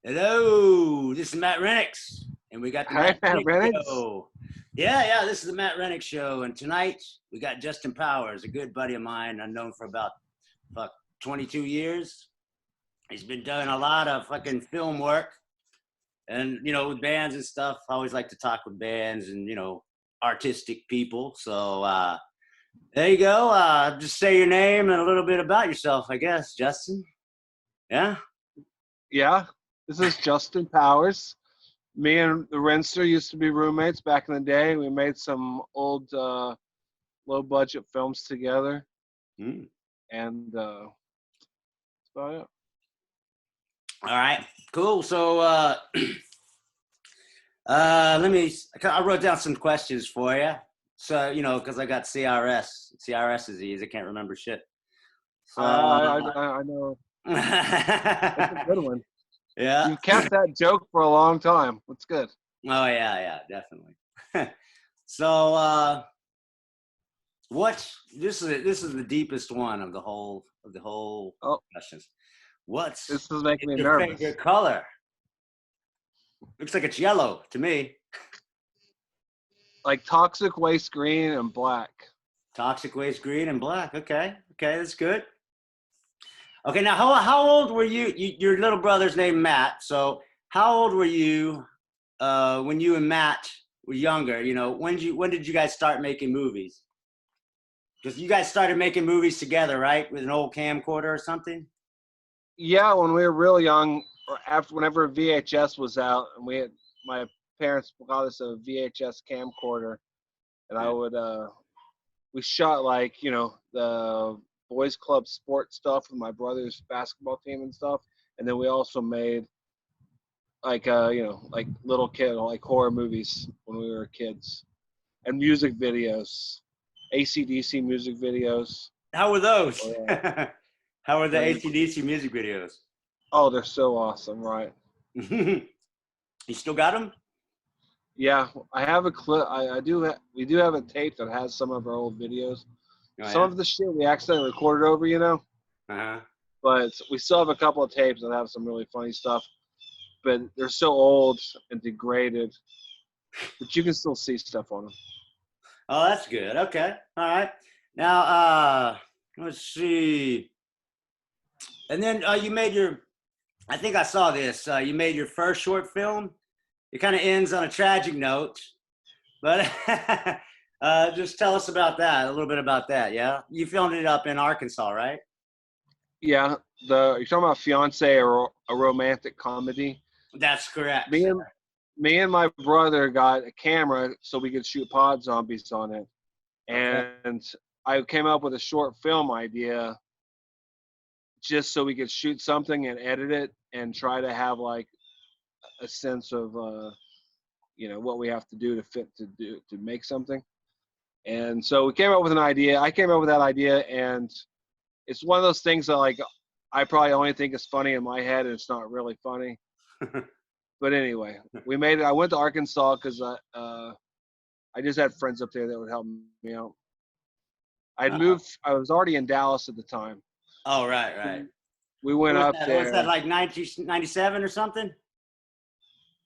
Hello, this is Matt Renicks, and we got the Hi, Matt Matt Renicks Renicks. Show. Yeah, this is the Matt Renicks Show, and tonight we got Justin Powers, a good buddy of mine. I've known for about 22 years. He's been doing a lot of fucking film work, and with bands and stuff. I always like to talk with bands and artistic people. So there you go. Just say your name and a little bit about yourself, I guess, Justin. Yeah. Yeah, this is Justin Powers. Me and the Renster used to be roommates back in the day. We made some old low budget films together, Mm. and that's about it. All right, cool. So I wrote down some questions for you. So, because I got CRS disease. I can't remember shit. So, I know that's a good one. yeah. You've kept that joke for a long time. That's good. Oh, yeah, definitely. So, this is the deepest one of the whole Oh, questions. What's this is making me your nervous. favorite color? Looks like it's yellow to me. Like toxic waste green and black. Toxic waste green and black. Okay, that's good. Okay, now how old were your little brother's named Matt. So how old were you when you and Matt were younger? When did you guys start making movies? Because you guys started making movies together, right? With an old camcorder or something? Yeah, when we were real young, or after whenever VHS was out, and my parents got us a VHS camcorder, and I Yeah. would we shot like the boys club sport stuff with my brother's basketball team and stuff, and then we also made like like little kid like horror movies when we were kids, and music videos, ACDC music videos. How were those? Or, How were the great. AC/DC music videos? Oh, they're so awesome, right? You still got them? Yeah, I have a clip. I do. We do have a tape that has some of our old videos. Oh Some yeah. of the shit we accidentally recorded over, Uh-huh. but we still have a couple of tapes that have some really funny stuff. But they're so old and degraded, but you can still see stuff on them. Oh, that's good. Okay. All right. Now, let's see. And then you made I think I saw this. You made your first short film. It kind of ends on a tragic note, but just tell us about that, a little bit about that. Yeah. You filmed it up in Arkansas, right? Yeah, you're talking about Fiance, a romantic comedy. That's correct. Me and me and my brother got a camera so we could shoot pod zombies on it, Okay. and I came up with a short film idea just so we could shoot something and edit it and try to have like a sense of what we have to do to make something. And so we came up with an idea. I came up with that idea, and it's one of those things that like I probably only think is funny in my head, and it's not really funny. But anyway, we made it. I went to Arkansas because I just had friends up there that would help me out. I'd Uh-oh. moved. I was already in Dallas at the time. Oh, right. We What went was up that? Was that there, like 1997 or something?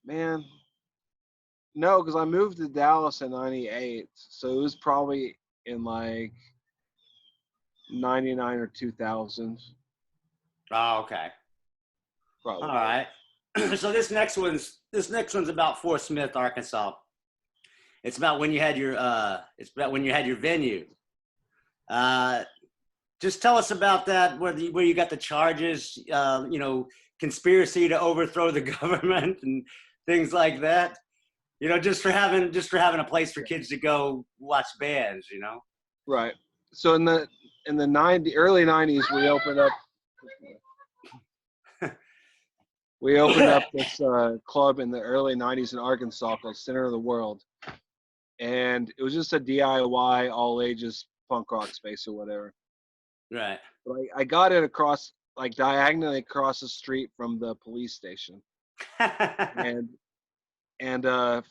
man. No, because I moved to Dallas in '98, so it was probably in like '99 or 2000, Oh, okay. All probably. right. So this next one's about Fort Smith, Arkansas. It's about when you had your venue. Uh, just tell us about that. Where you got the charges? Conspiracy to overthrow the government and things like that. Just for having a place for kids to go watch bands. Right. So in the early '90s, we opened up this club in the early '90s in Arkansas called Center of the World, and it was just a DIY all ages punk rock space or whatever. Right. But I got it across like diagonally across the street from the police station, and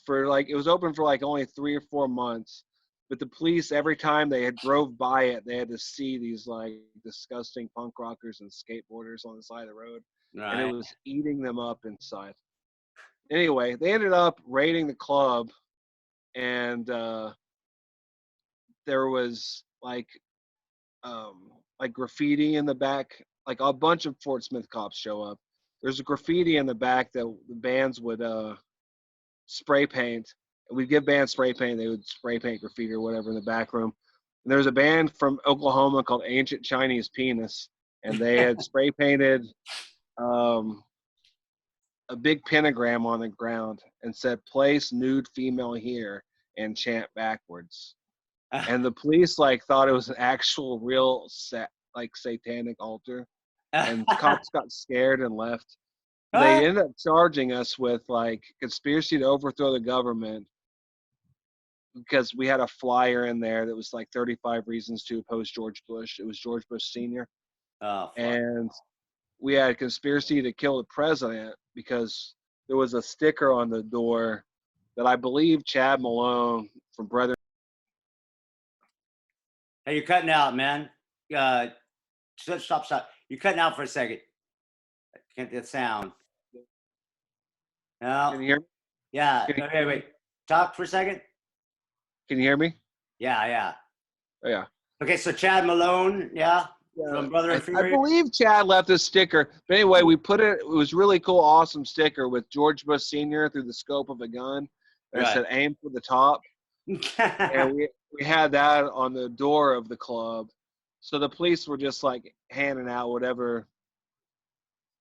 for like it was open for like only 3 or 4 months, but the police every time they had drove by it, they had to see these like disgusting punk rockers and skateboarders on the side of the road, and it Right. was eating them up inside. Anyway, they ended up raiding the club, and there was like graffiti in the back. Like a bunch of Fort Smith cops show up. There's a graffiti in the back that the bands would spray paint. We'd give bands spray paint. They would spray paint graffiti or whatever in the back room. And there was a band from Oklahoma called Ancient Chinese Penis, and they had spray painted a big pentagram on the ground and said, "Place nude female here," and chant backwards. And the police like thought it was an actual real like satanic altar, and cops got scared and left. They ended up charging us with like conspiracy to overthrow the government because we had a flyer in there that was like 35 reasons to oppose George Bush. It was George Bush Sr. Oh, fuck. And we had a conspiracy to kill the president because there was a sticker on the door that I believe Chad Malone from Brother. Hey, you're cutting out, man. Stop. You're cutting out for a second. I can't get sound. No. Can you hear me? Yeah. Can you- Okay, wait. Talk for a second. Can you hear me? Yeah. Oh, yeah. Okay, so Chad Malone, yeah, from Brother and I Fury. believe Chad left a sticker. But anyway, we put it. It was really cool, awesome sticker with George Bush Sr. through the scope of a gun. And it said "Aim for the top." And we had that on the door of the club. So the police were just like handing out whatever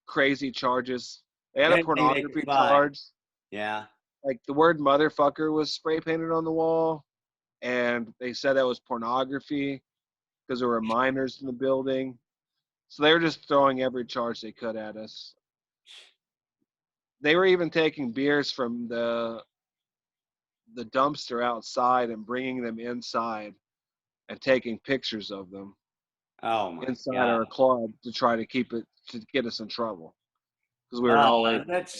crazy charges. They had a Anything they could pornography find. charge. Yeah. Like the word "motherfucker" was spray painted on the wall, and they said that was pornography because there were minors in the building. So they were just throwing every charge they could at us. They were even taking beers from the dumpster outside and bringing them inside and taking pictures of them Oh my inside God. our club to try to keep it to get us in trouble because we were all in. That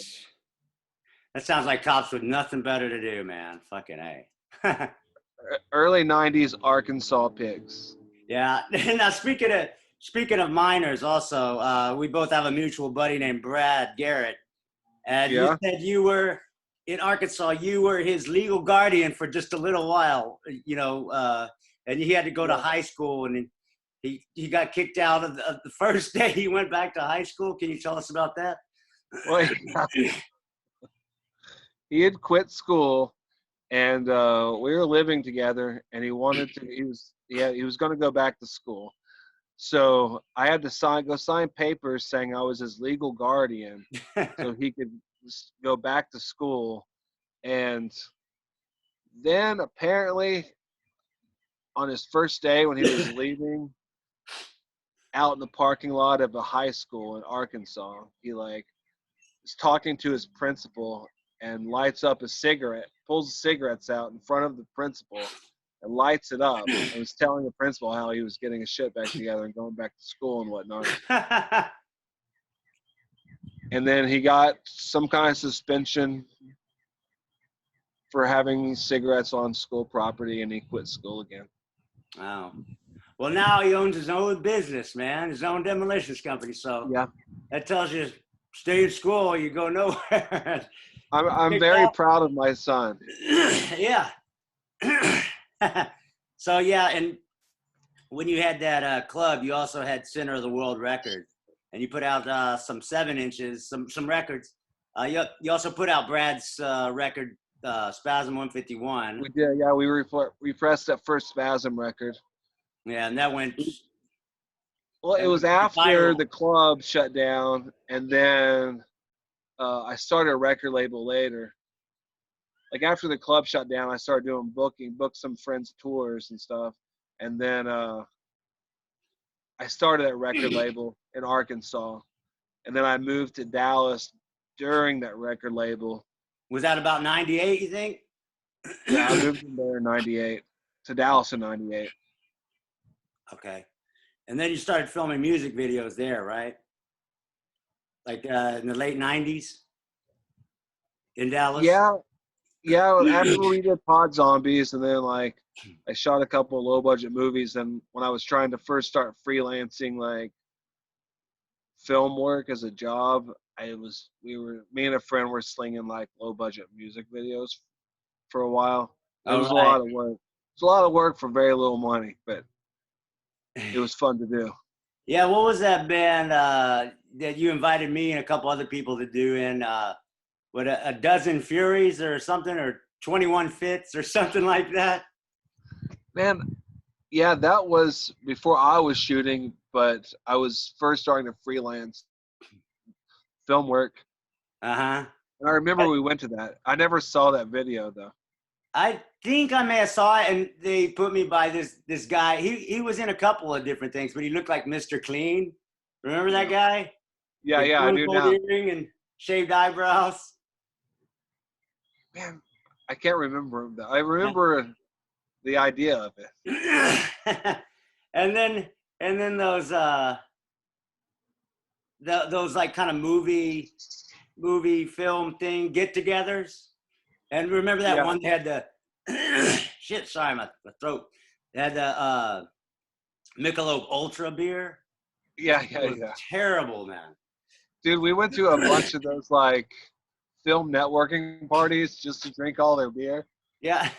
sounds like cops with nothing better to do, man. Fucking A. Early 90s Arkansas pigs. Yeah. Now speaking of minors, also, we both have a mutual buddy named Brad Garrett. And Yeah. you said you were in Arkansas, you were his legal guardian for just a little while, and he had to go to high school, and he got kicked out of the first day he went back to high school. Can you tell us about that? Well, he had quit school, and we were living together, and he wanted to. He was going to go back to school. So I had to go sign papers saying I was his legal guardian, so he could go back to school. And then apparently, on his first day when he was leaving, out in the parking lot of a high school in Arkansas, he like is talking to his principal and lights up a cigarette, pulls the cigarettes out in front of the principal and lights it up, and was telling the principal how he was getting his shit back together and going back to school and whatnot. And then he got some kind of suspension for having cigarettes on school property, and he quit school again. Wow. Well, now he owns his own business, man, his own demolitions company. So Yeah, that tells you, stay in school or you go nowhere. I'm very proud of my son. Yeah. So yeah, and when you had that club, you also had Center of the World record, and you put out some 7 inches, some records. You also put out Brad's record, Spasm 151. We did, yeah. We repressed that first Spasm record. Yeah, and that went. Well, it was after the club shut down, and then I started a record label later. Like after the club shut down, I started doing booked some friends' tours and stuff, and then I started that record label in Arkansas, and then I moved to Dallas during that record label. Was that about 98, you think? Yeah, I moved from there in 98 to Dallas in 98. Okay. And then you started filming music videos there, right? Like in the late 90s in Dallas? Yeah, after we did Pod Zombies, and then like I shot a couple of low budget movies, and when I was trying to first start freelancing like film work as a job. Me and a friend were slinging like low budget music videos for a while. It All was a right. lot of work. It's a lot of work for very little money, but it was fun to do. Yeah, what was that band that you invited me and a couple other people to do in what a dozen Furies or something, or 21 Fits or something like that? Man, yeah, that was before I was shooting, but I was first starting to freelance film work. Uh-huh. And I remember we went to that. I never saw that video though. I think I may have saw it, and they put me by this guy. He was in a couple of different things, but he looked like Mr. Clean. Remember that Yeah, guy? yeah, The yeah, I blue do gold now. earring and shaved eyebrows. Man, I can't remember him though. I remember the idea of it. and then those those like kind of movie film thing get-togethers. And remember that Yeah, one they had the shit, sorry, my throat. They had the Michelob Ultra beer. yeah, It yeah, was yeah. terrible, man. Dude, we went to a bunch of those like film networking parties just to drink all their beer. Yeah.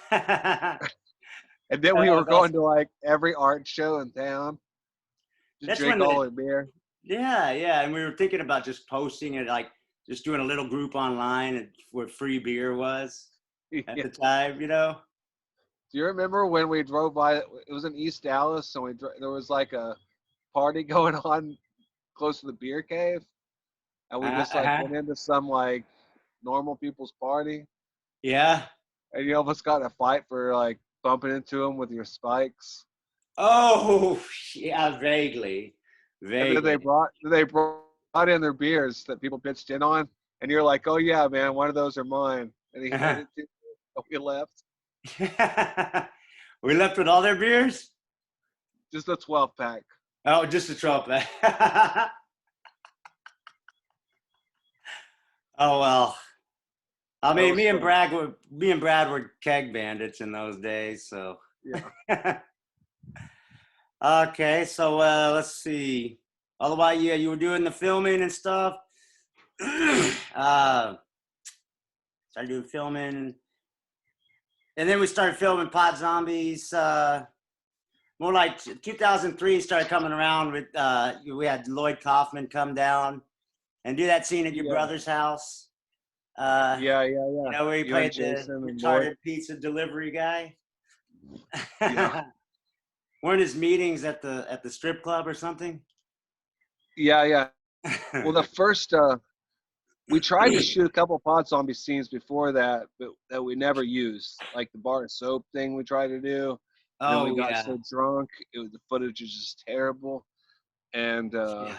And then That we were was going awesome. to like every art show in town to That's drink when all their beer. yeah. And we were thinking about just posting it, like just doing a little group online and where free beer was at Yeah. the time, you know? Do you remember when we drove by? It was in East Dallas, and there was like a party going on close to the beer cave, and we just like Uh-huh. went into some like normal people's party, Yeah. and you almost got in a fight for like bumping into them with your spikes. Oh, yeah, vaguely. And then Vaguely. they brought in their beers that people pitched in on, and you're like, oh yeah, man, one of those are mine, and he handed it to you, and we left. We left with all their beers? Just a 12 pack. Oh, just a trumpet. Oh well. I That mean, was fun. me and Brad were keg bandits in those days, so. Yeah. Okay, so let's see. Otherwise, yeah, you were doing the filming and stuff. Started doing filming, and then we started filming Pod Zombies. More like 2003 started coming around with. We had Lloyd Kaufman come down and do that scene at your Yeah. brother's house. Yeah. Yeah. You Yeah. know, where he You and played the Jason and Lloyd. retarded pizza delivery guy. Yeah. Weren't his meetings at the strip club or something? Yeah. Yeah. Well, the first we tried to shoot a couple Pod Zombie scenes before that, but that we never used, like the bar of soap thing we tried to do. And then we Oh got yeah, so drunk, the footage was just terrible. And yeah,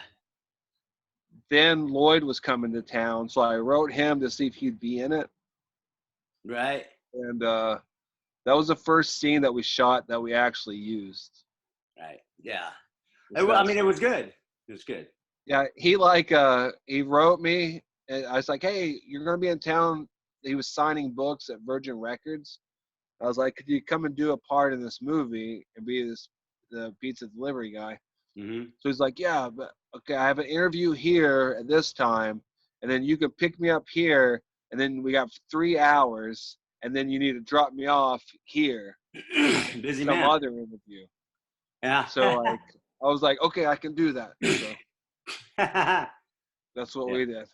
then Lloyd was coming to town, so I wrote him to see if he'd be in it. right, And that was the first scene that we shot that we actually used. right, yeah. Was I that mean, it scene. was good. It was good. Yeah, he wrote me, and I was like, "Hey, you're gonna be in town." He was signing books at Virgin Records. I was like, "Could you come and do a part in this movie and be the pizza delivery guy?" Mm-hmm. So he's like, "Yeah, but okay, I have an interview here at this time, and then you can pick me up here, and then we got 3 hours, and then you need to drop me off here for Busy some man. other interview." Yeah. So like, I was like, "Okay, I can do that." So Yeah. that's what we did.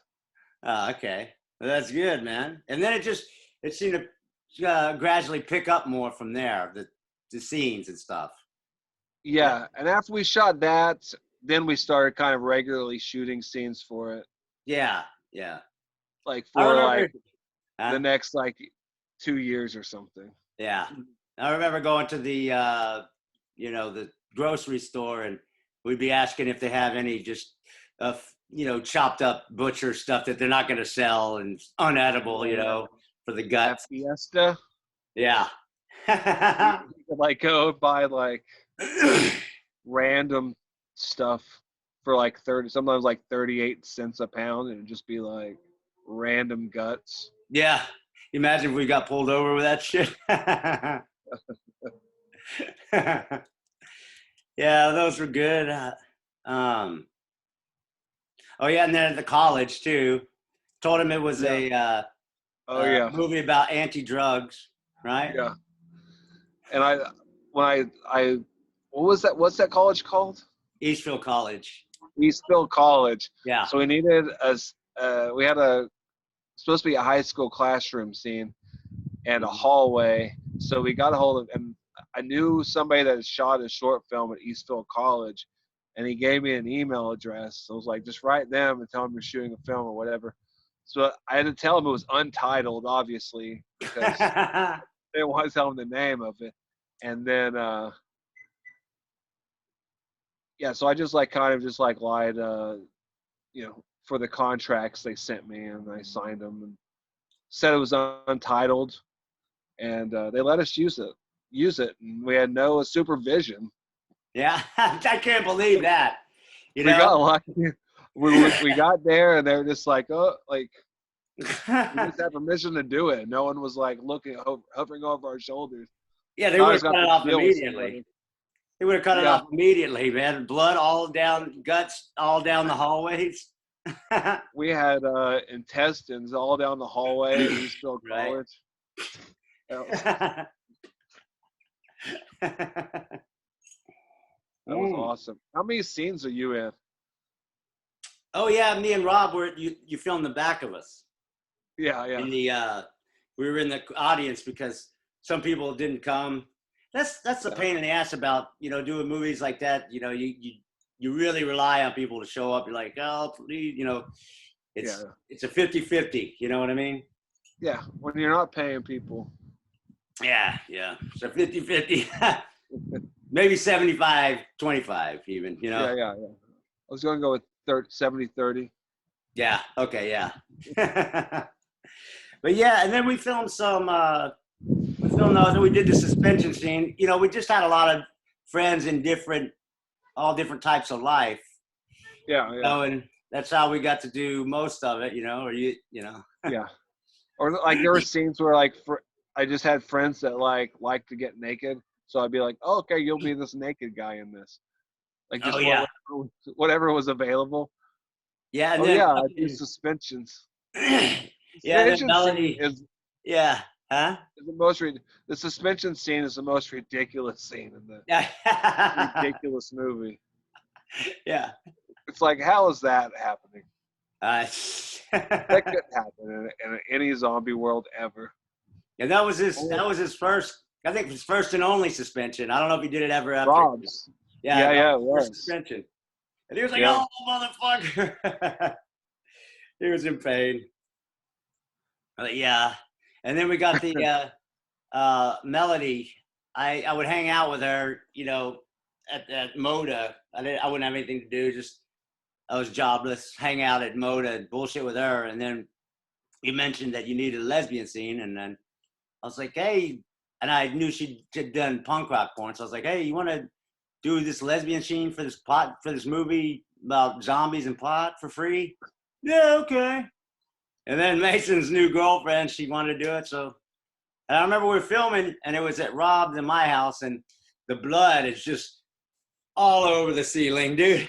Oh, okay. Well, that's good, man. And then it seemed to gradually pick up more from there, the scenes and stuff. Yeah. Yeah, and after we shot that, then we started kind of regularly shooting scenes for it, Yeah. Yeah. like I for like remember. Huh? the next like 2 years or something. Yeah. I remember going to the the grocery store, and we'd be asking if they have any just chopped up butcher stuff that they're not going to sell and unedible, Yeah, for the at guts. Fiesta, Yeah. you could like go buy like random stuff for like 30, sometimes like 38 cents a pound, and it'd just be like random guts. Yeah. Imagine if we got pulled over with that shit. Yeah, those were good. Um, Oh yeah, and then at the college too. Told him it was a Oh yeah, movie about anti-drugs, right? yeah. And when I what was that? What's that college called? Eastville College. Eastville College. Yeah. So we needed we had supposed to be a high school classroom scene and a hallway. So we got a hold of, and I knew somebody that had shot a short film at Eastville College, and he gave me an email address. So I was like, just write them and tell them you're shooting a film or whatever. So I had to tell him it was untitled, obviously, because they didn't want to tell him the name of it. And then, yeah, so I just like kind of just like lied, for the contracts they sent me, and I signed them and said it was untitled, and they let us use it, and we had no supervision. Yeah, I can't believe that. You We know, got lucky. We got there, and they were just like, oh, like we just had permission to do it. No one was like looking, hovering over our shoulders. yeah, they Not would as have got cut it to off deal with immediately. somebody. They would have cut it Yeah. off immediately, man. Blood all down, guts all down the hallways. We had intestines all down the hallway at Eastville Right. College. That was awesome. How many scenes are you in? Oh yeah, me and Rob were you filmed the back of us. Yeah, yeah. In the we were in the audience because some people didn't come. That's the pain in the ass about doing movies like that. You really rely on people to show up. You're like, oh please, it's a 50-50, you know what I mean? Yeah, when you're not paying people. Yeah. It's a 50-50. Maybe 75-25 even, Yeah. I was going to go with 70-30. Yeah, okay, yeah. But yeah, and then we filmed we did the suspension scene. We just had a lot of friends in all different types of life. Yeah. And that's how we got to do most of it, Yeah. Or like there were scenes where I just had friends that like to get naked, so I'd be like, oh, okay, you'll be this naked guy in this, like just whatever was available. Yeah, and then I do suspensions. yeah, then Suspension Melody. scene is Huh? The suspension scene is the most ridiculous scene in the ridiculous movie. Yeah. It's like, how is that happening? That That couldn't happen in any zombie world ever. Yeah, that was his first. I think his first and only suspension. I don't know if he did it ever after. Rob's. Yeah, it was. Suspension. And he was like, oh, motherfucker. He was in pain. Yeah. And then we got the Melody. I would hang out with her, at Moda. I wouldn't have anything to do. I was jobless, hang out at Moda and bullshit with her. And then you mentioned that you needed a lesbian scene. And then I was like, hey, and I knew she'd done punk rock porn. So I was like, hey, you want to do this lesbian scene for this movie about zombies and pot for free? Yeah, okay. And then Mason's new girlfriend, she wanted to do it. So, and I remember we were filming, and it was at Rob's and my house, and the blood is just all over the ceiling, dude.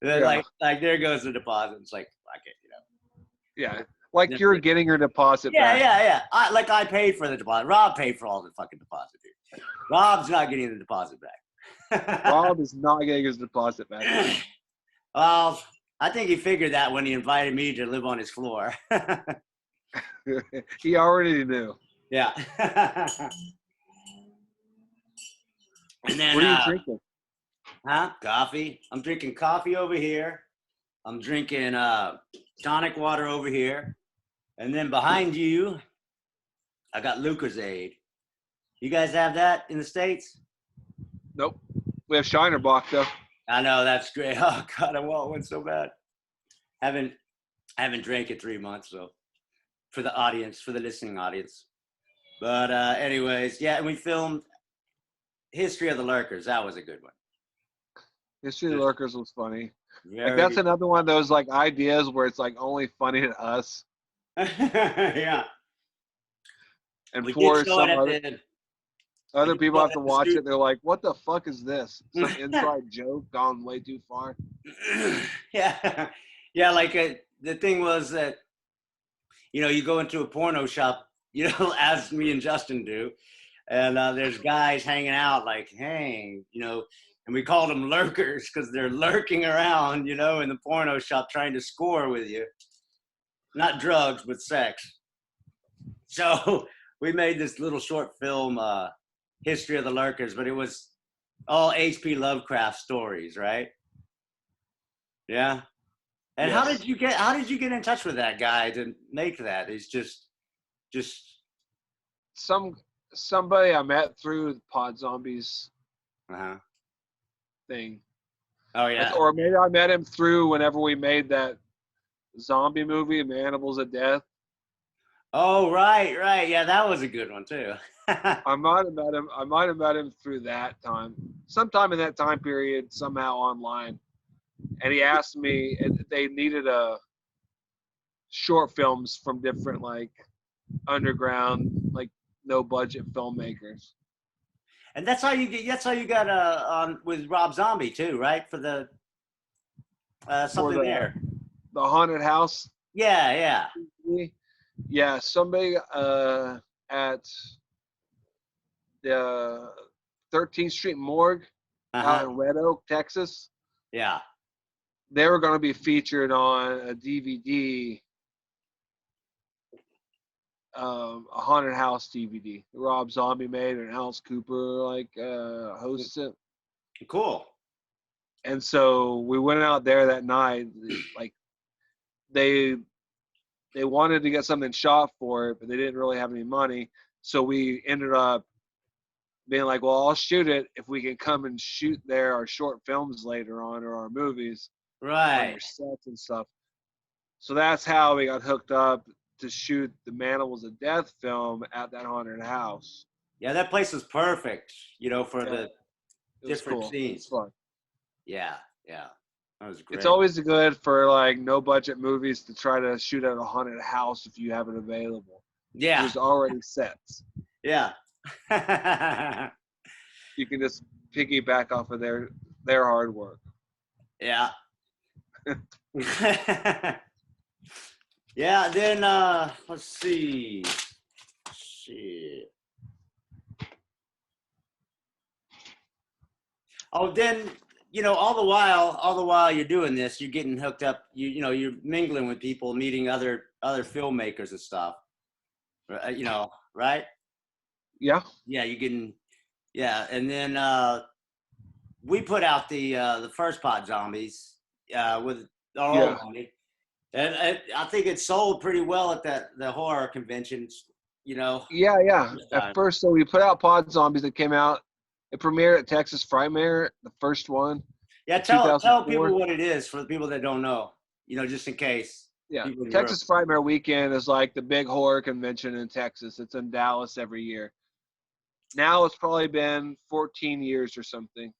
Like there goes the deposit. It's like, fuck it, Yeah, like you're getting your deposit back. Yeah. I paid for the deposit. Rob paid for all the fucking deposit, dude. Rob's not getting the deposit back. Rob is not getting his deposit back. Well, I think he figured that when he invited me to live on his floor. He already knew. Yeah. And then, what are you drinking? Huh? Coffee. I'm drinking coffee over here. I'm drinking tonic water over here. And then behind you, I got Lucozade. You guys have that in the States? Nope. We have Shiner Bock, though. I know, that's great. Oh, God, I want one so bad. I haven't drank in 3 months, so for the listening audience. But anyways, yeah, and we filmed History of the Lurkers. That was a good one. History of the Lurkers was funny. Like that's another one of those like ideas where it's like only funny to us. Yeah. And for some other people have to watch it, they're like, what the fuck is this? Some inside joke gone way too far. Yeah. Yeah, like the thing was that, you go into a porno shop, as me and Justin do, and there's guys hanging out like, hey, and we called them lurkers because they're lurking around, in the porno shop trying to score with you. Not drugs, but sex. So we made this little short film, History of the Lurkers, but it was all H.P. Lovecraft stories, right? Yeah. And Yes. how did you get in touch with that guy to make that? He's just Somebody I met through the Pod Zombies uh-huh. thing. Oh yeah. Or maybe I met him through whenever we made that zombie movie, Mandibles of Death. Oh right. Yeah, that was a good one too. I might have met him through that time. Sometime in that time period, somehow online. And he asked me, and they needed short films from different like underground, like no budget filmmakers. And that's how you got on with Rob Zombie too, right? For the For something there. the haunted house. Yeah. Yeah, somebody at the 13th Street Morgue out in Red Oak, Texas. Yeah. They were going to be featured on a DVD, a haunted house DVD. Rob Zombie made and Alice Cooper hosts it. Cool. And so we went out there that night. Like they wanted to get something shot for it, but they didn't really have any money. So we ended up being like, well, I'll shoot it if we can come and shoot there our short films later on or our movies on your sets and stuff. So that's how we got hooked up to shoot the Mandibles of Death film at that haunted house. Yeah, that place was perfect, for the different cool. scenes. It was fun. Yeah. That was great. It's always good for like no budget movies to try to shoot at a haunted house if you have it available. Yeah. There's already sets. Yeah. You can just piggyback off of their hard work. Yeah. Yeah, then let's see. Shit. Oh, then all the while you're doing this, you're getting hooked up. You're mingling with people, meeting other filmmakers and stuff. Right? Yeah. Yeah, you're getting. Yeah, and then we put out the first Pod Zombies with our own money, and I think it sold pretty well at the horror conventions. Yeah. At first, so we put out Pod Zombies that came out. It premiered at Texas Frightmare, the first one. Yeah, tell people what it is for the people that don't know. Just in case. Yeah, Texas Frightmare Weekend is like the big horror convention in Texas. It's in Dallas every year. Now it's probably been 14 years or something.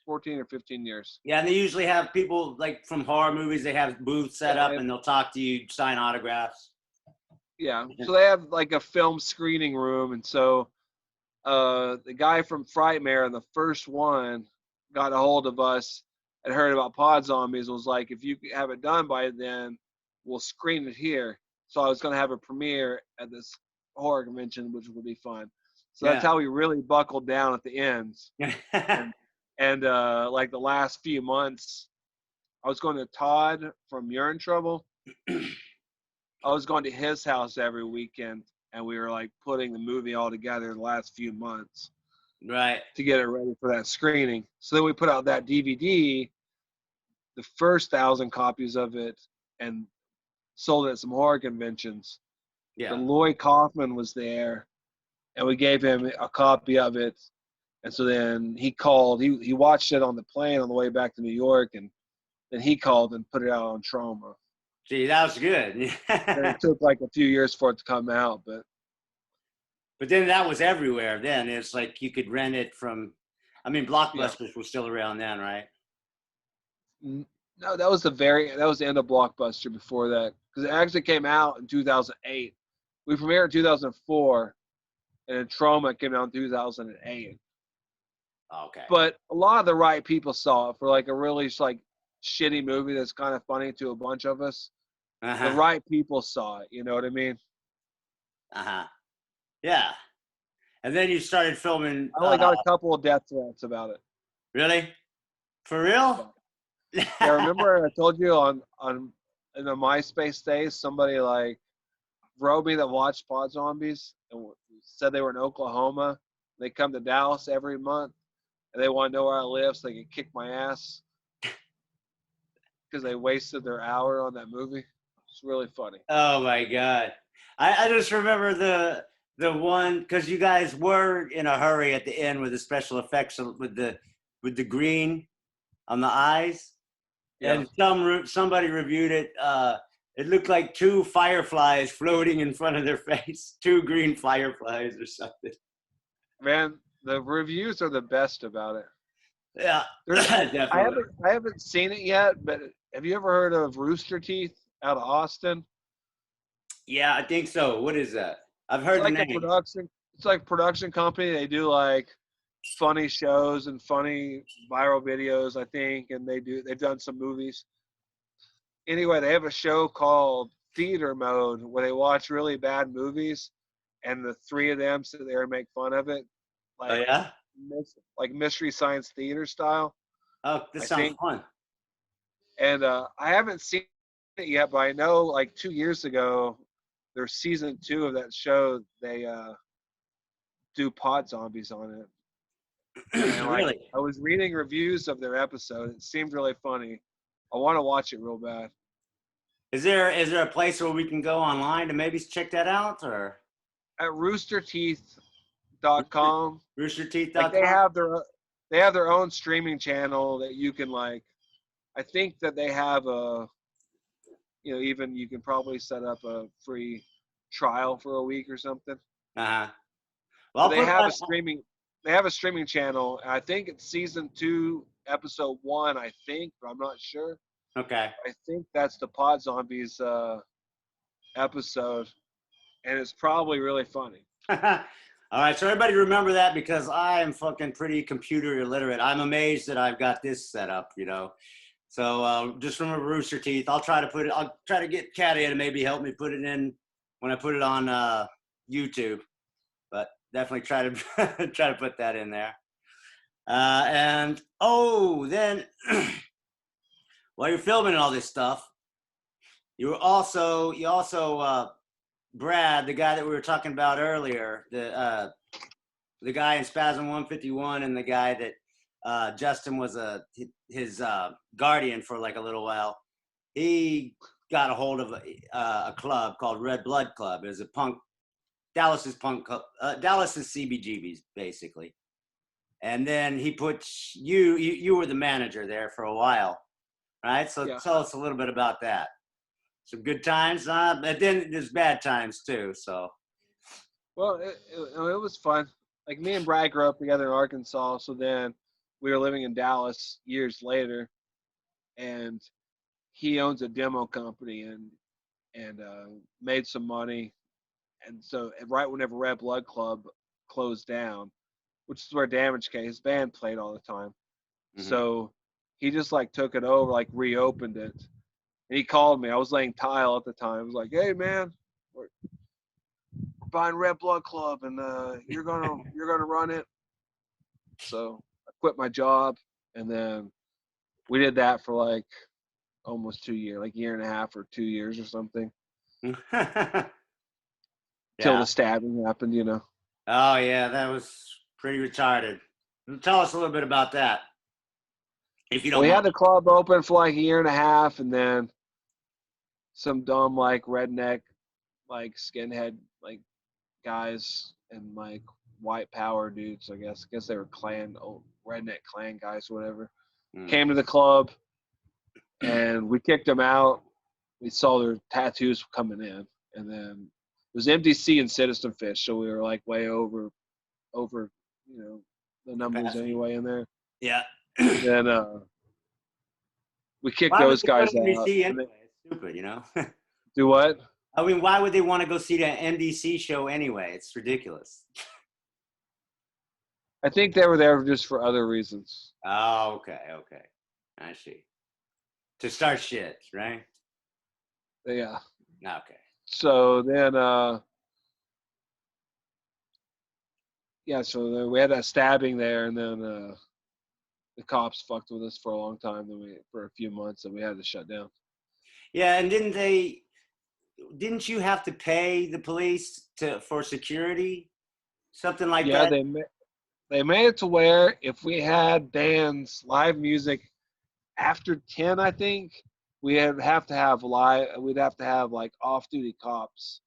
14 or 15 years. Yeah, and they usually have people like from horror movies. They have booths set up and they'll talk to you, sign autographs. Yeah, so they have like a film screening room. And so the guy from Frightmare, the first one, got a hold of us and heard about Pod Zombies and was like, if you have it done by then, we'll screen it here. So I was going to have a premiere at this horror convention, which would be fun. So that's how we really buckled down at the ends. and like the last few months, I was going to Todd from You're in Trouble. I was going to his house every weekend, and we were like putting the movie all together the last few months. Right. To get it ready for that screening. So then we put out that DVD, the first 1,000 copies of it, and sold it at some horror conventions. Yeah. And Lloyd Kaufman was there, and we gave him a copy of it. And so then he called. He watched it on the plane on the way back to New York, and then he called and put it out on Trauma. Gee, that was good. And it took like a few years for it to come out, but then that was everywhere. Then it's like you could rent it from. I mean, Blockbusters was still around then, right? No, that was the end of Blockbuster before that, because it actually came out in 2008. We premiered in 2004, and then Trauma came out in 2008. Okay. But a lot of the right people saw it for like a really like shitty movie that's kind of funny to a bunch of us, the Uh-huh. right people saw it. You know what I mean? Uh-huh. Yeah. And then you started filming, I only got a couple of death threats about it. really? For Yeah. real? Yeah, remember I told you on in the MySpace days, somebody like wrote me that watched Pod Zombies and said they were in Oklahoma. They come to Dallas every month and they want to know where I live so they can kick my ass because they wasted their hour on that movie. It's really funny. Oh my God. I just remember the one because you guys were in a hurry at the end with the special effects with the green on the eyes. Yeah. And somebody reviewed it. It looked like two fireflies floating in front of their face, two green fireflies or something. Man, the reviews are the best about it. Yeah, There, definitely. I haven't seen it yet, but have you ever heard of Rooster Teeth out of Austin? Yeah, I think so. What is that? I've It's heard the like a name. production. It's like production company. They do like funny shows and funny viral videos, I think, and they've done some movies. Anyway, they have a show called Theater Mode where they watch really bad movies, and the three of them sit there and make fun of it, Oh like yeah. like Mystery Science Theater style, Oh, this I sounds think. fun. And I haven't seen it yet, but I know like 2 years ago, there's season 2 of that show. They do Pod Zombies on it, and like Really? I was reading reviews of their episode. It seemed really funny. I want to watch it real bad. Is there a place where we can go online to maybe check that out or At roosterteeth.com, like roosterteeth.com? they have their own streaming channel that you can like. I think that they have even you can probably set up a free trial for a week or something. Uh-huh. Well, But I'll put that. they have a streaming channel. And I think it's season 2, episode 1. I think, but I'm not sure. Okay. I think that's the Pod Zombies episode, and it's probably really funny. All right, so everybody remember that because I am fucking pretty computer illiterate. I'm amazed that I've got this set up. So just remember Rooster Teeth. I'll try to get Caddy to maybe help me put it in when I put it on YouTube. But definitely try to try to put that in there. And then while you're filming all this stuff, you also Brad, the guy that we were talking about earlier, the guy in Spasm 151, and the guy that Justin was his guardian for like a little while. He got a hold of a club called Red Blood Club. It was a Dallas's CBGBs basically. And then he put you were the manager there for a while, right? So Yeah. tell us a little bit about that. Some good times, but then there's bad times too. So Well, it was fun. Like me and Brad grew up together in Arkansas, so then we were living in Dallas years later, and he owns a demo company and made some money. And so right whenever Red Blood Club closed down, which is where Damage Case his band played all the time, mhm. so he just like took it over, like reopened it. And he called me. I was laying tile at the time. I was like, "Hey man, we're buying Red Blood Club, and you're gonna run it." So I quit my job, and then we did that for like almost 2 years, like a year and a half or 2 years or something, till Yeah. the stabbing happened. Oh yeah, that was pretty retarded. Tell us a little bit about that, if you Well, don't we mind. had the club open for like a year and a half, and then some dumb like redneck, like skinhead, like guys and like white power dudes. I guess they were old redneck clan guys, whatever. Mm. Came to the club, and we kicked them out. We saw their tattoos coming in, and then it was MDC and Citizen Fish, so we were like way over the numbers Capacity. anyway in there. Yeah. Then we kicked Why would those they go guys to out. NBC And anyway? It's stupid. do what? I mean, why would they want to go see the NBC show anyway? It's ridiculous. I think they were there just for other reasons. Oh, okay, okay. I see. To start shit, right? Yeah. Okay. So then, yeah. So then we had that stabbing there, and then the cops fucked with us for a long time. Then for a few months, and we had to shut down. Yeah, and didn't you have to pay the police for security? Something like Yeah, that? they made it to where if we had bands, live music after 10, I think we'd have to have like off-duty cops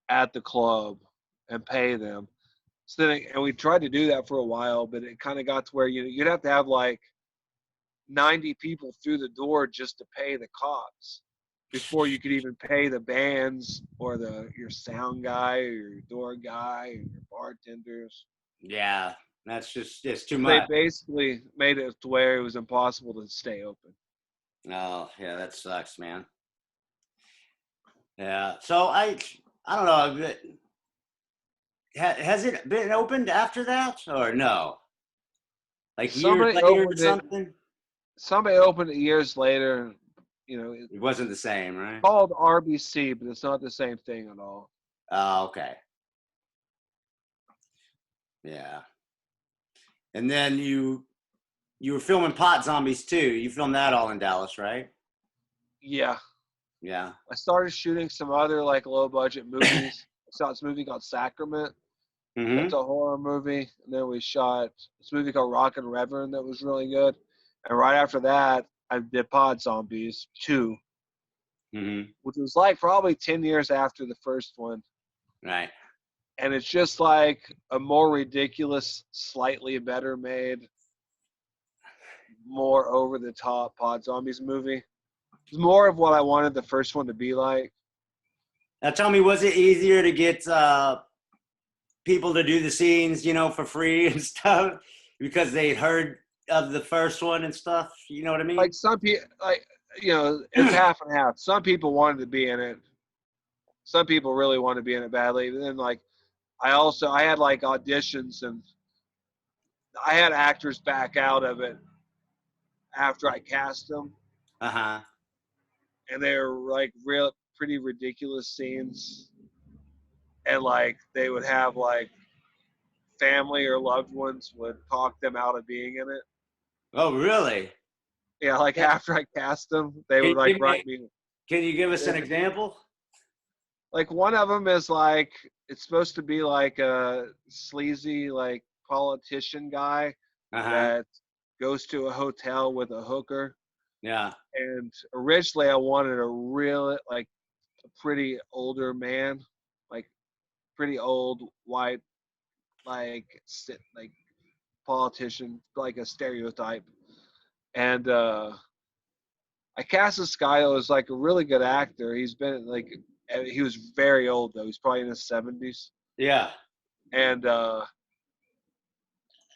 at the club and pay them. So then, and we tried to do that for a while, but it kind of got to where you'd have to have like 90 people through the door just to pay the cops before you could even pay the bands or your sound guy or your door guy or your bartenders. Yeah, that's just it's too They much. basically made it to where it was impossible to stay open. Oh, yeah, that sucks, man. Yeah. So I don't know. Has it been opened after that or no? Like years Somebody later or opened it. something? Somebody opened it years later. It's It wasn't the same, right? called RBC, but it's not the same thing at all. Oh, okay. Yeah. And then you were filming Pot Zombies too. You filmed that all in Dallas, right? Yeah, Yeah. I started shooting some other like low budget movies. I saw this movie called Sacrament. That's Mm-hmm. a horror movie. And then we shot this movie called Rock and Reverend that was really good. And right after that, I did Pod Zombies 2, Mm-hmm. which was like probably 10 years after the first one. Right. And it's just like a more ridiculous, slightly better made, more over the top Pod Zombies movie. It's more of what I wanted the first one to be like. Now tell me, was it easier to get people to do the scenes, for free and stuff because they'd heard of the first one and stuff? You know what I Like mean? some people, it's half and half. Some people wanted to be in it. Some people really wanted to be in it badly. And then like I had like auditions and I had actors back out of it after I cast them, Uh-huh. and they were like real pretty ridiculous scenes, and like they would have like family or loved ones would talk them out of being in it. Oh, really? Yeah, like Can after I cast them, they you would like give write me? me. Can you give us an example? Like one of them is like it's supposed to be like a sleazy like politician guy Uh-huh. that goes to a hotel with a hooker. Yeah. And originally I wanted a real like a pretty older man, like pretty old white like like politician, like a stereotype. And I cast this guy who was like a really good actor. He's been like he was very old though. He's probably in his 70s. Yeah. And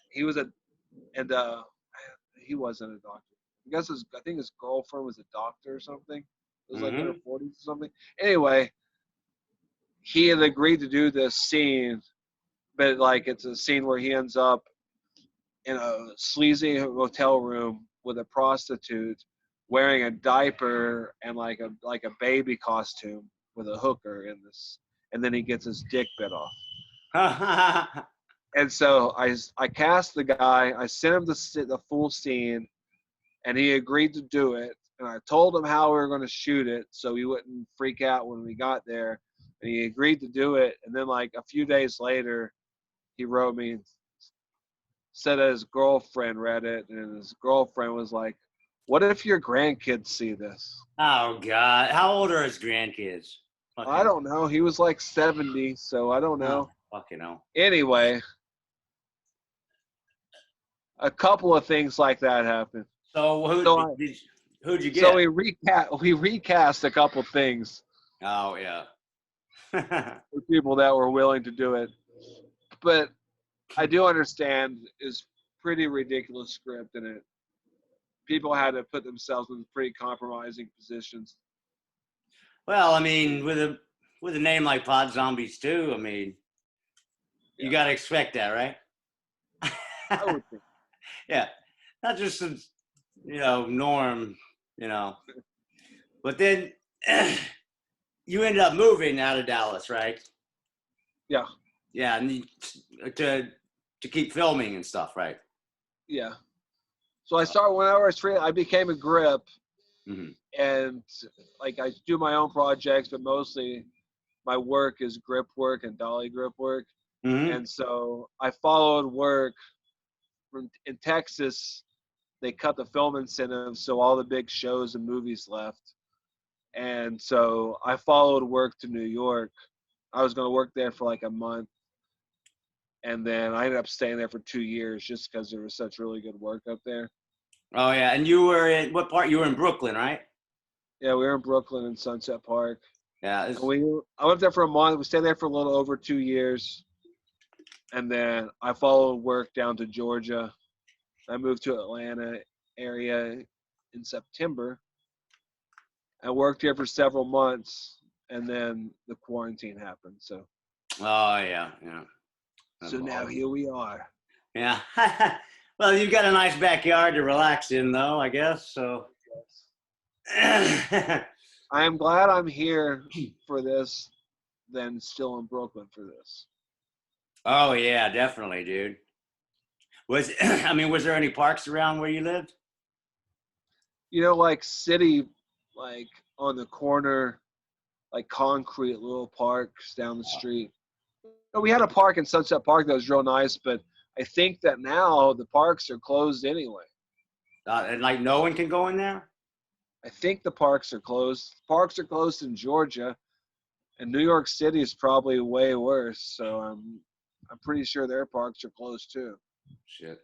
he was a and he wasn't a doctor. I think his girlfriend was a doctor or something. It was like in her Mm-hmm. 40s or something. Anyway, he had agreed to do this scene, but like it's a scene where he ends up in a sleazy hotel room with a prostitute wearing a diaper and like a baby costume with a hooker in this, and then he gets his dick bit off. And so I cast the guy, I sent him the full scene, and he agreed to do it. And I told him how we were going to shoot it so he wouldn't freak out when we got there. And he agreed to do it. And then like a few days later, he wrote me and said that his girlfriend read it, and his girlfriend was like, "What if your grandkids see this?" Oh God. How old are his grandkids? I Fucking don't know. He was like 70, so I don't oh, know. fucking hell. Anyway, a couple of things like that happened. So So I, who'd you so get? we recast a couple things Oh yeah. for people that were willing to do it. But I do understand is pretty ridiculous script in it. People had to put themselves in pretty compromising positions. Well, I mean, with a name like Pod Zombies too, I mean, you Yeah, got to expect that, right? I would think. Yeah, not just some, norm, you know. But then you ended up moving out of Dallas, right? Yeah. Yeah, and to keep filming and stuff, right? Yeah. So I started when I was free. I became a grip, Mm-hmm. and like I do my own projects, but mostly my work is grip work and dolly grip work. Mm-hmm. And so I followed work in Texas. They cut the film incentives, so all the big shows and movies left. And so I followed work to New York. I was going to work there for like a month, and then I ended up staying there for 2 years just because there was such really good work up there. Oh yeah, and you were in what part? You were in Brooklyn, right? Yeah, we were in Brooklyn and Sunset Park, Yeah. and I went there for a month. We stayed there for a little over 2 years, and then I followed work down to Georgia. I moved to Atlanta area in September. I worked here for several months, and then the quarantine happened. So Oh yeah, yeah. That's now awesome. here we are. Yeah. Well, you've got a nice backyard to relax in, though, I guess. So. I am glad I'm here for this than still in Brooklyn for this. Oh yeah, definitely, dude. I mean, was there any parks around where you lived? Like city, like on the corner, like concrete little parks down the street. We had a park in Sunset Park that was real nice, but I think that now the parks are closed anyway. And like no one can go in there? I think the parks are closed. Parks are closed in Georgia, and New York City is probably way worse. So I'm pretty sure their parks are closed too. Shit.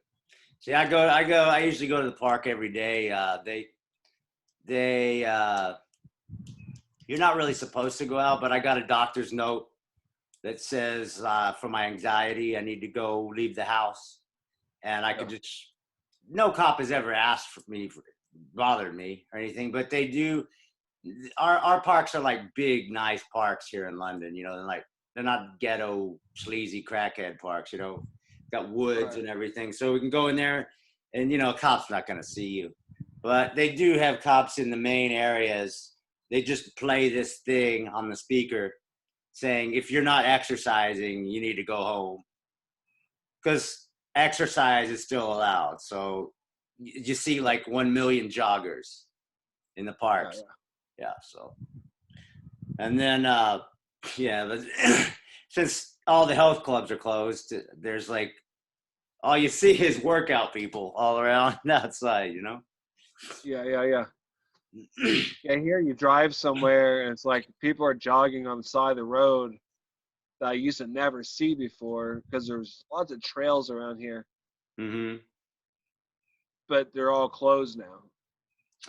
See, I usually go to the park every day. They you're not really supposed to go out, but I got a doctor's note that says for my anxiety, I need to go leave the house. And I could just, no cop has ever asked for me, bothered me or anything, but they do. Our parks are like big, nice parks here in London. They're not ghetto, sleazy crackhead parks. Got woods and everything, so we can go in there, and a cop's not gonna see you. But they do have cops in the main areas. They just play this thing on the speaker saying, if you're not exercising, you need to go home. Because exercise is still allowed. So you see like 1 million joggers in the parks. Yeah, so. And then, yeah, since all the health clubs are closed, there's like, all you see is workout people all around outside, Yeah. Yeah, here you drive somewhere and it's like people are jogging on the side of the road that I used to never see before because there's lots of trails around here. Mm-hmm. But they're all closed now.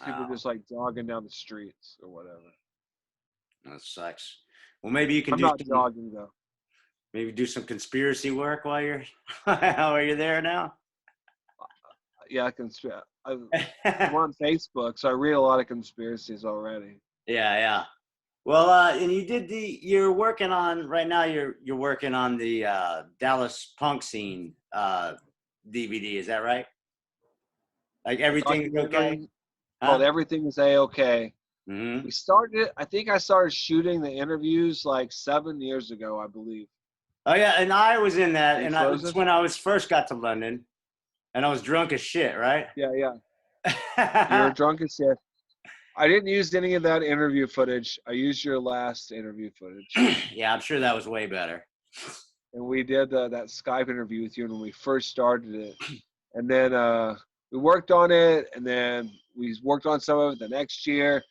People Oh, just like jogging down the streets or whatever. that sucks. Well, maybe you can I'm not jogging though. maybe do some conspiracy work while you're while you're there now. Yeah, I'm on Facebook, so I read a lot of conspiracies already. Yeah. Well, and you're working on right now. You're working on the Dallas punk scene DVD. Is that right? Like everything is okay? Documentary called Huh? Everything is A-OK. Mm-hmm. We started it, I think I started shooting the interviews like 7 years ago, I believe. Oh yeah, and I was in that, Are you and it's frozen? when I was first got to London, and I was drunk as shit, right? Yeah. You're drunk as shit. I didn't use any of that interview footage. I used your last interview footage. Yeah, I'm sure that was way better. And we did that Skype interview with you when we first started it. And then we worked on it, and then we worked on some of it the next year.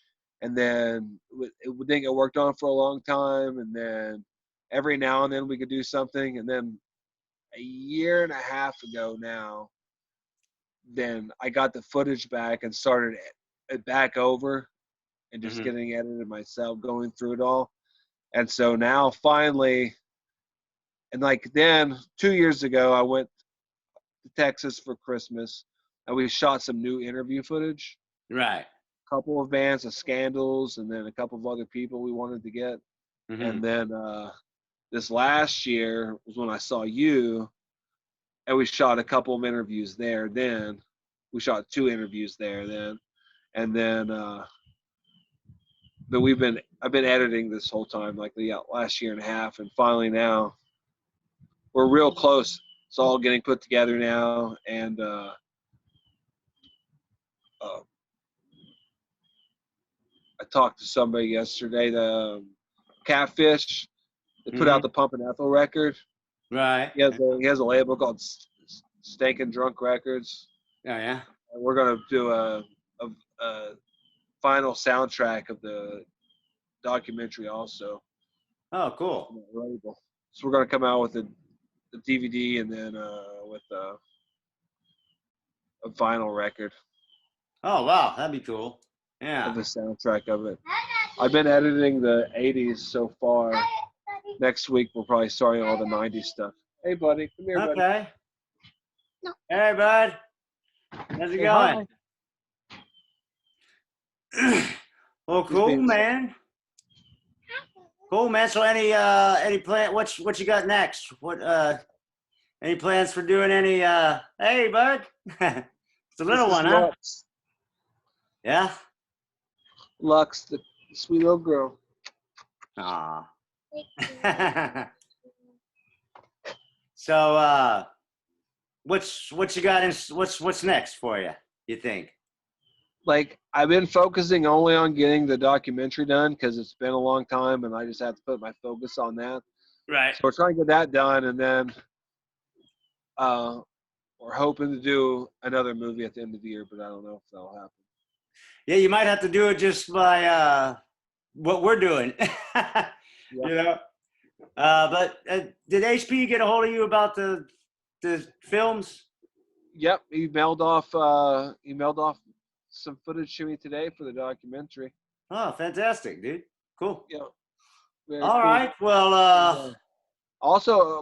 And then it didn't get worked on for a long time. And then every now and then we could do something. And then a year and a half ago now, then I got the footage back and started it back over and just Mm-hmm. getting edited myself, going through it all. And so now finally, and like then 2 years ago, I went to Texas for Christmas and we shot some new interview footage. Right. A couple of bands of Scandals and then a couple of other people we wanted to get. Mm-hmm. And then this last year was when I saw you and we shot a couple of interviews there then. We shot 2 interviews there then. and then but I've been editing this whole time, like the last year and a half, and finally now we're real close. It's all getting put together now, and I talked to somebody yesterday. The Catfish, they put out the Pump and Ethel record. Right. He has a label called Stankin' Drunk Records. Oh yeah. And we're gonna do a final soundtrack of the documentary also. Oh, cool. Label. So we're gonna come out with the DVD and then with a vinyl record. Oh wow, that'd be cool. Yeah. Of the soundtrack of it. I've been editing the 80s so far. Next week we'll probably start all the 90s stuff. Hey buddy, come here, buddy. Okay. No. Hey bud. How's it going? Well, cool, man. Cool, man. So any plan? What you got next? What any plans for doing any? Hey, bud. It's a little one, huh? Lux. Yeah. Lux, the sweet little girl. Aw. So what you got in? What's next for you? You think? Like, I've been focusing only on getting the documentary done because it's been a long time and I just have to put my focus on that. Right. So we're trying to get that done, and then we're hoping to do another movie at the end of the year, but I don't know if that'll happen. Yeah, you might have to do it just by what we're doing. Yeah. You know. But did HP get a hold of you about the films? Yep, he mailed off some footage to me today for the documentary. Oh, fantastic, dude. Cool. Yeah. All cool. right. Well, also,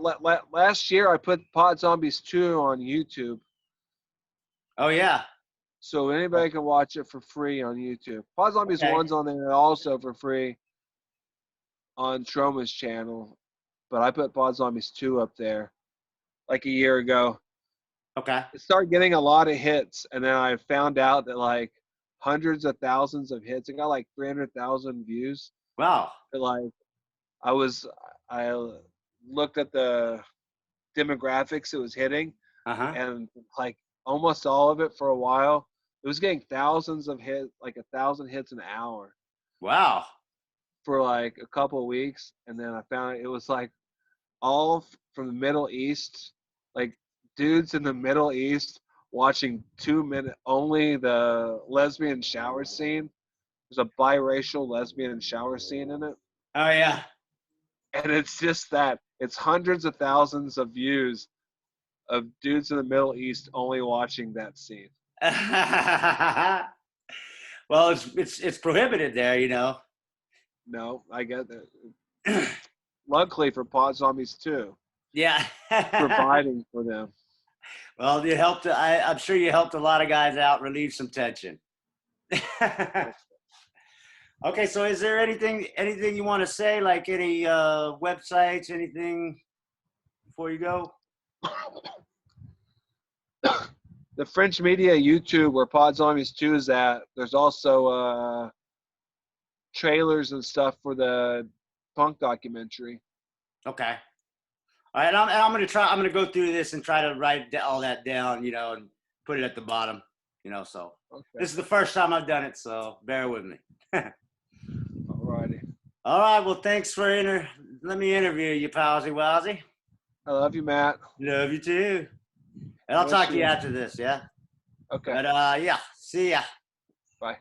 last year I put Pod Zombies 2 on YouTube. Oh, yeah. So anybody can watch it for free on YouTube. Pod Zombies 1's on there also for free on Troma's channel. But I put Pod Zombies 2 up there like a year ago. Okay. It started getting a lot of hits, and then I found out that like hundreds of thousands of hits. It got like 300,000 views. Wow. But like I looked at the demographics it was hitting, and like almost all of it for a while, it was getting thousands of hits, like 1,000 hits an hour. Wow. For like a couple of weeks, and then I found it was like all from the Middle East, like dudes in the Middle East watching 2 minute only the lesbian shower scene. There's a biracial lesbian shower scene in it. Oh yeah. And it's just that it's hundreds of thousands of views of dudes in the Middle East only watching that scene. Well, it's prohibited there, you know. No, I get that. Luckily for Pod Zombies 2. Yeah. Providing for them. Well, you helped. I'm sure you helped a lot of guys out, relieve some tension. Okay, so is there anything you want to say, like any websites, anything before you go? The Fringe Media YouTube, where Pod Zombies 2 is at, there's also trailers and stuff for the punk documentary. Okay. All right, I'm gonna go through this and try to write all that down, you know, and put it at the bottom, you know. So This is the first time I've done it, so bear with me. Alrighty. All right. Well, thanks for let me interview you, Palsy Wowsy. I love you, Matt. Love you too. And I'll talk to you after this, yeah? Okay. But yeah, see ya. Bye.